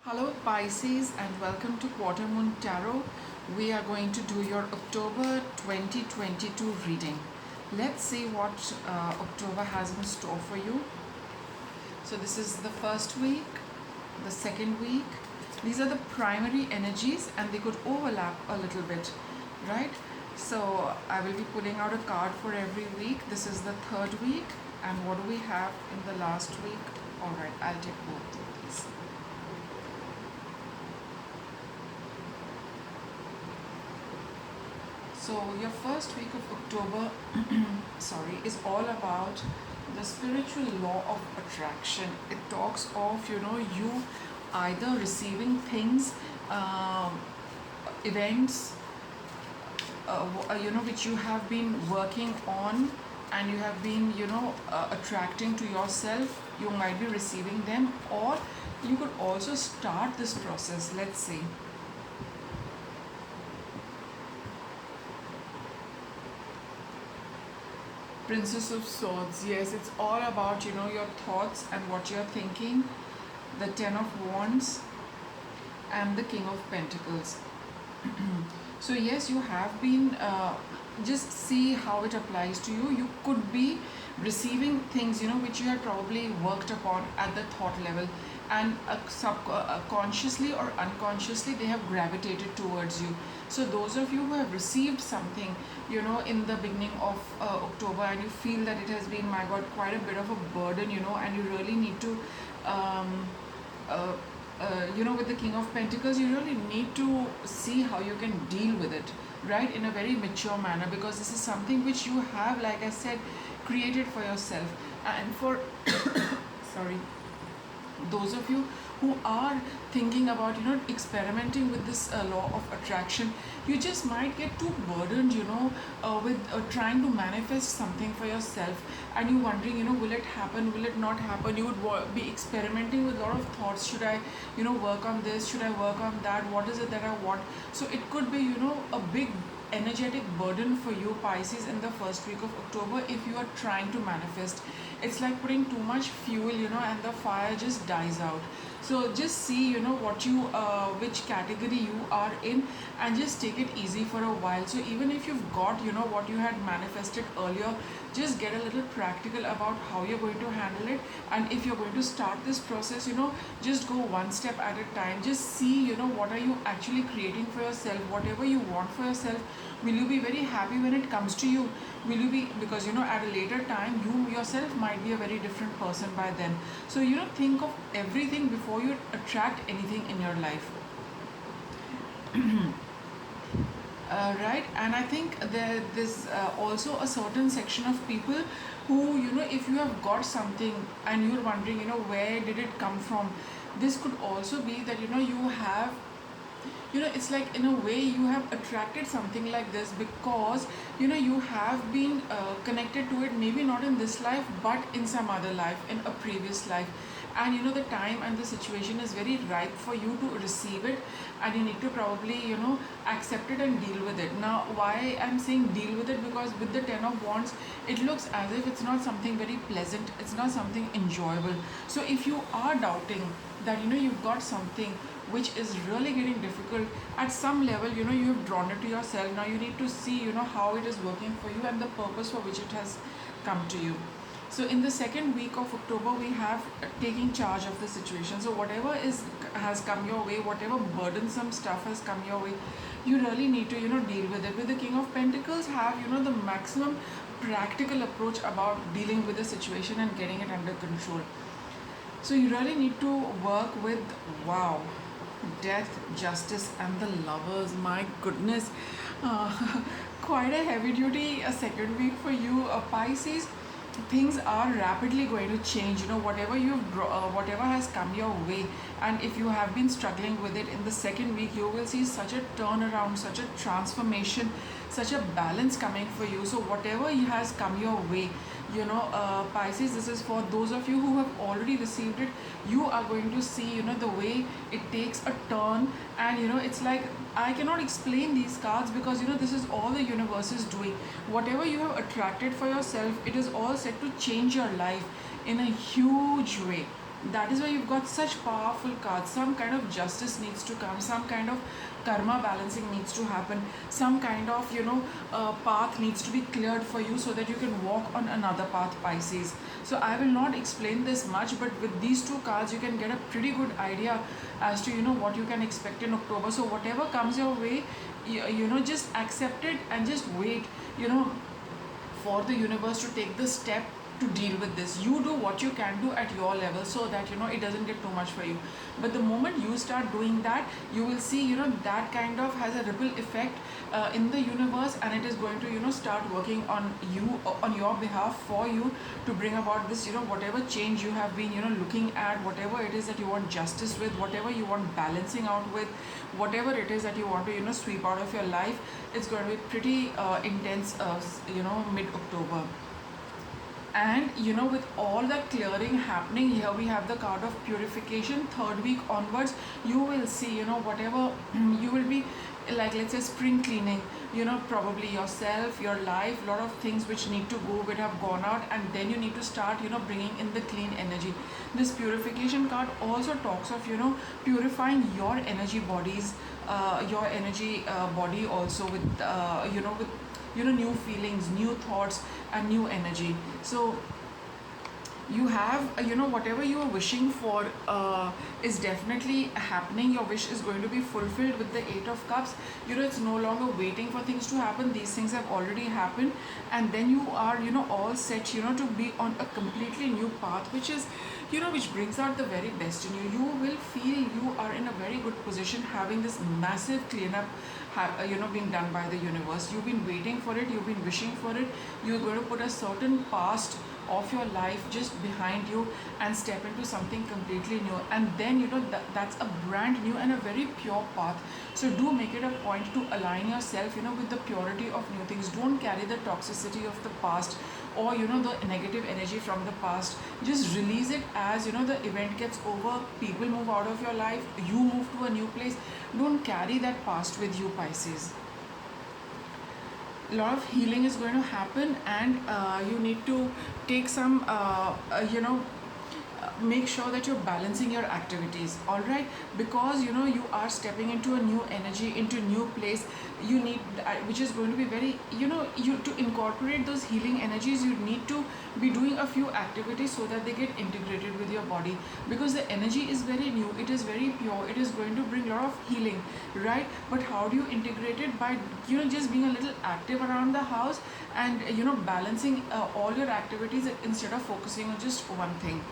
Hello Pisces and welcome to Quarter Moon Tarot. We are going to do your October 2022 reading. Let's see what October has in store for you. So this is the first week, the second week. These are the primary energies and they could overlap a little bit, right? So I will be pulling out a card for every week. This is the third week, and what do we have in the last week? Alright, I'll take both of these. So your first week of October, is all about the spiritual law of attraction. It talks of you either receiving things, events, which you have been working on, and you have been attracting to yourself. You might be receiving them, or you could also start this process. Let's see. Princess of Swords, yes, it's all about your thoughts and what you're thinking. The Ten of Wands and the King of Pentacles. So yes, you have been just see how it applies to you. You could be receiving things which you had probably worked upon at the thought level, and consciously or unconsciously they have gravitated towards you. So those of you who have received something in the beginning of October, and you feel that it has been, my god, quite a bit of a burden, and you really need to with the King of Pentacles, you really need to see how you can deal with it, right, in a very mature manner, because this is something which you have, like I said, created for yourself. And for sorry, those of you who are thinking about experimenting with this law of attraction, you just might get too burdened with trying to manifest something for yourself, and you wondering will it happen, will it not happen. You would be experimenting with a lot of thoughts. Should I work on this, should I work on that, what is it that I want? So it could be a big energetic burden for you, Pisces, in the first week of October. If you are trying to manifest, it's like putting too much fuel and the fire just dies out. So just see what you which category you are in, and just take it easy for a while. So even if you've got what you had manifested earlier, just get a little practical about how you're going to handle it. And if you're going to start this process, just go one step at a time. Just see what are you actually creating for yourself, whatever you want for yourself. Will you be very happy when it comes to you? Will you be, because at a later time you yourself might be a very different person by then. So think of everything before you attract anything in your life. Right, and I think there's also a certain section of people who if you have got something and you're wondering where did it come from, this could also be that you have it's like, in a way, you have attracted something like this because you have been connected to it, maybe not in this life but in some other life, in a previous life. And the time and the situation is very ripe for you to receive it, and you need to probably accept it and deal with it. Now, why I'm saying deal with it, because with the Ten of Wands, it looks as if it's not something very pleasant, it's not something enjoyable. So if you are doubting that you've got something which is really getting difficult, at some level you have drawn it to yourself. Now you need to see how it is working for you and the purpose for which it has come to you. So in the second week of October, we have taking charge of the situation. So whatever has come your way, whatever burdensome stuff has come your way, you really need to deal with it. With the King of Pentacles, have the maximum practical approach about dealing with the situation and getting it under control. So you really need to work with, wow, Death, Justice and the Lovers. My goodness, quite a heavy duty second week for you, Pisces. Things are rapidly going to change. Whatever whatever has come your way, and if you have been struggling with it, in the second week you will see such a turnaround, such a transformation, such a balance coming for you. So whatever has come your way, Pisces, this is for those of you who have already received it. You are going to see the way it takes a turn, and it's like, I cannot explain these cards, because this is all the universe is doing. Whatever you have attracted for yourself, it is all set to change your life in a huge way. That is why you've got such powerful cards. Some kind of justice needs to come, some kind of karma balancing needs to happen, some kind of path needs to be cleared for you so that you can walk on another path, Pisces. So I will not explain this much, but with these two cards you can get a pretty good idea as to what you can expect in October. So whatever comes your way, just accept it and just wait for the universe to take the step to deal with this. You do what you can do at your level so that it doesn't get too much for you. But the moment you start doing that, you will see that kind of has a ripple effect in the universe, and it is going to start working on you, on your behalf, for you, to bring about this whatever change you have been looking at, whatever it is that you want justice with, whatever you want balancing out with, whatever it is that you want to sweep out of your life. It's going to be pretty intense mid October. And with all that clearing happening here, we have the card of purification. Third week onwards, you will see whatever you will be, like, let's say, spring cleaning, probably yourself, your life, lot of things which need to go, which have gone out, and then you need to start bringing in the clean energy. This purification card also talks of purifying your energy bodies, your energy body also, with with new feelings, new thoughts, and new energy. So you have whatever you are wishing for is definitely happening. Your wish is going to be fulfilled with the Eight of Cups. It's no longer waiting for things to happen. These things have already happened, and then you are all set to be on a completely new path, which is which brings out the very best in you. You will feel you are in a very good position, having this massive cleanup being done by the universe. You've been waiting for it, you've been wishing for it. You're going to put a certain past of your life just behind you and step into something completely new, and then that's a brand new and a very pure path. So do make it a point to align yourself with the purity of new things. Don't carry the toxicity of the past, or the negative energy from the past. Just release it as the event gets over, people move out of your life, you move to a new place. Don't carry that past with you, Pisces. A lot of healing is going to happen, and you need to take some make sure that you're balancing your activities, all right, because you are stepping into a new energy, into a new place. You need which is going to be very you to incorporate those healing energies. You need to be doing a few activities so that they get integrated with your body, because the energy is very new, it is very pure, it is going to bring a lot of healing, right? But how do you integrate it? By just being a little active around the house, and balancing all your activities instead of focusing on just one thing.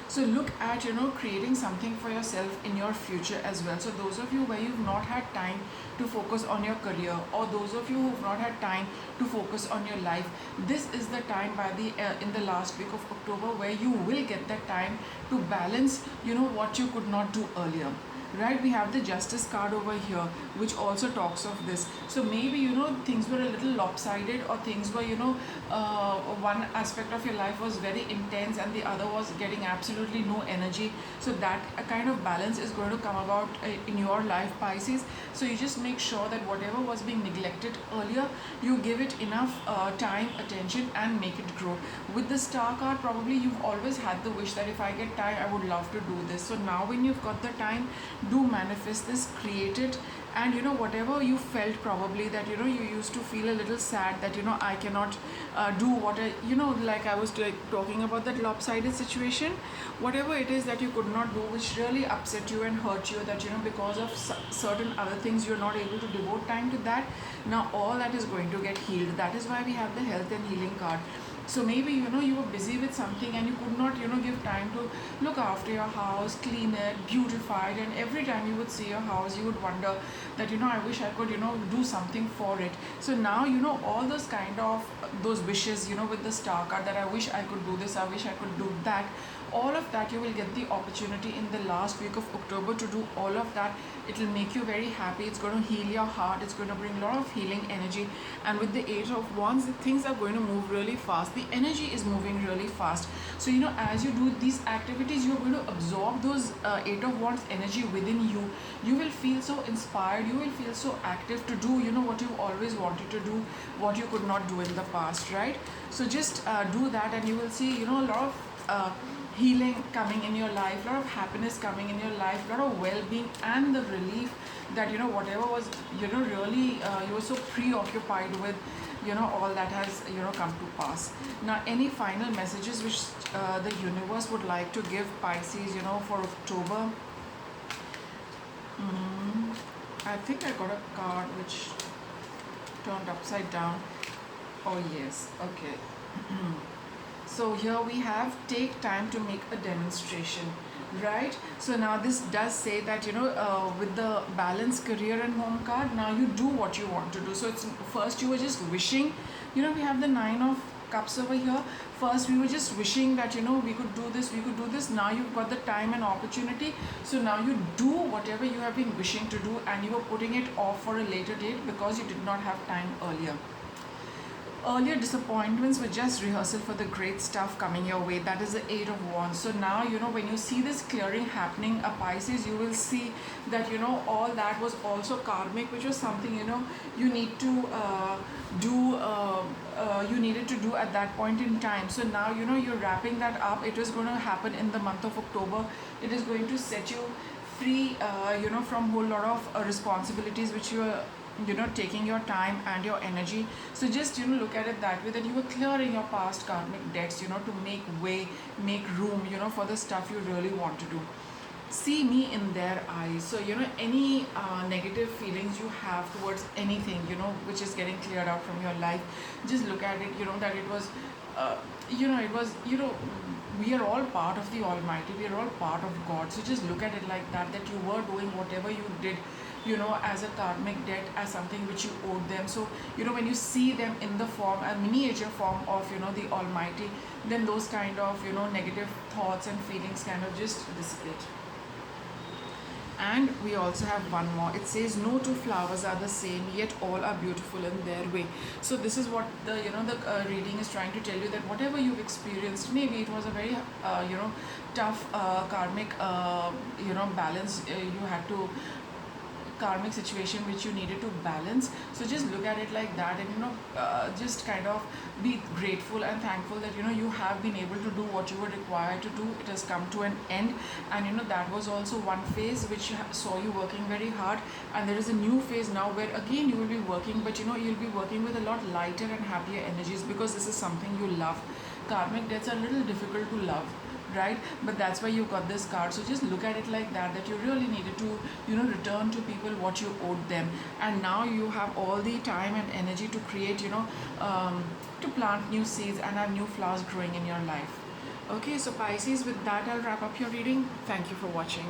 So look at creating something for yourself in your future as well. So those of you where you've not had time to focus on your career, or those of you who've not had time to focus on your life, this is the time by the in the last week of October where you will get that time to balance what you could not do earlier. Right, we have the Justice card over here, which also talks of this. So maybe things were a little lopsided, or things were one aspect of your life was very intense and the other was getting absolutely no energy. So that kind of balance is going to come about in your life, Pisces. So you just make sure that whatever was being neglected earlier, you give it enough time, attention, and make it grow. With the Star card, probably you've always had the wish that if I get time, I would love to do this. So now when you've got the time, do manifest this, create it. And whatever you felt, probably that you used to feel a little sad that I cannot do what I like I was talking about that lopsided situation, whatever it is that you could not do, which really upset you and hurt you, that because of certain other things you're not able to devote time to that. Now all that is going to get healed. That is why we have the Health and Healing card. So maybe you were busy with something and you could not give time to look after your house, clean it, beautify it, and every time you would see your house you would wonder that I wish I could do something for it. So now all those kind of those wishes with the Star card, that I wish I could do this, I wish I could do that, all of that you will get the opportunity in the last week of October to do all of that. It will make you very happy, it's going to heal your heart, it's going to bring a lot of healing energy. And with the Eight of Wands, things are going to move really fast, the energy is moving really fast. So as you do these activities, you're going to absorb those Eight of Wands energy within you. You will feel so inspired, you will feel so active to do what you always wanted to do, what you could not do in the past, right? So just do that, and you will see a lot of healing coming in your life, a lot of happiness coming in your life, a lot of well-being, and the relief that whatever was really you were so preoccupied with, all that has come to pass. Now, any final messages which the universe would like to give Pisces, for October? I think I got a card which turned upside down. Oh yes, okay. So here we have, take time to make a demonstration, right? So now this does say that with the balance career and home card, now you do what you want to do. So it's first you were just wishing, we have the 9 of Cups over here. First we were just wishing that we could do this, we could do this. Now you've got the time and opportunity, so now you do whatever you have been wishing to do, and you were putting it off for a later date because you did not have time earlier. Earlier disappointments were just rehearsal for the great stuff coming your way. That is the 8 of Wands. So now when you see this clearing happening, a Pisces, you will see that all that was also karmic, which was something you need to do you needed to do at that point in time. So now you're wrapping that up. It is going to happen in the month of October. It is going to set you free from whole lot of responsibilities which you are taking your time and your energy. So just look at it that way, that you were clearing your past karmic debts to make way, make room for the stuff you really want to do. See me in their eyes. So any negative feelings you have towards anything which is getting cleared out from your life, just look at it that it was it was we are all part of the Almighty, we are all part of God. So just look at it like that, that you were doing whatever you did as a karmic debt, as something which you owed them. So when you see them in the form, a miniature form of the Almighty, then those kind of negative thoughts and feelings kind of just dissipate. And we also have one more. It says, no two flowers are the same, yet all are beautiful in their way. So this is what the the reading is trying to tell you, that whatever you've experienced, maybe it was a very tough karmic balance, you had to karmic situation which you needed to balance. So just look at it like that, and just kind of be grateful and thankful that you have been able to do what you were required to do. It has come to an end, and that was also one phase which saw you working very hard, and there is a new phase now where again you will be working, but you'll be working with a lot lighter and happier energies, because this is something you love. Karmic debts are a little difficult to love, right? But that's why you got this card. So just look at it like that, that you really needed to return to people what you owed them, and now you have all the time and energy to create to plant new seeds and have new flowers growing in your life. Okay, so Pisces, with that I'll wrap up your reading. Thank you for watching.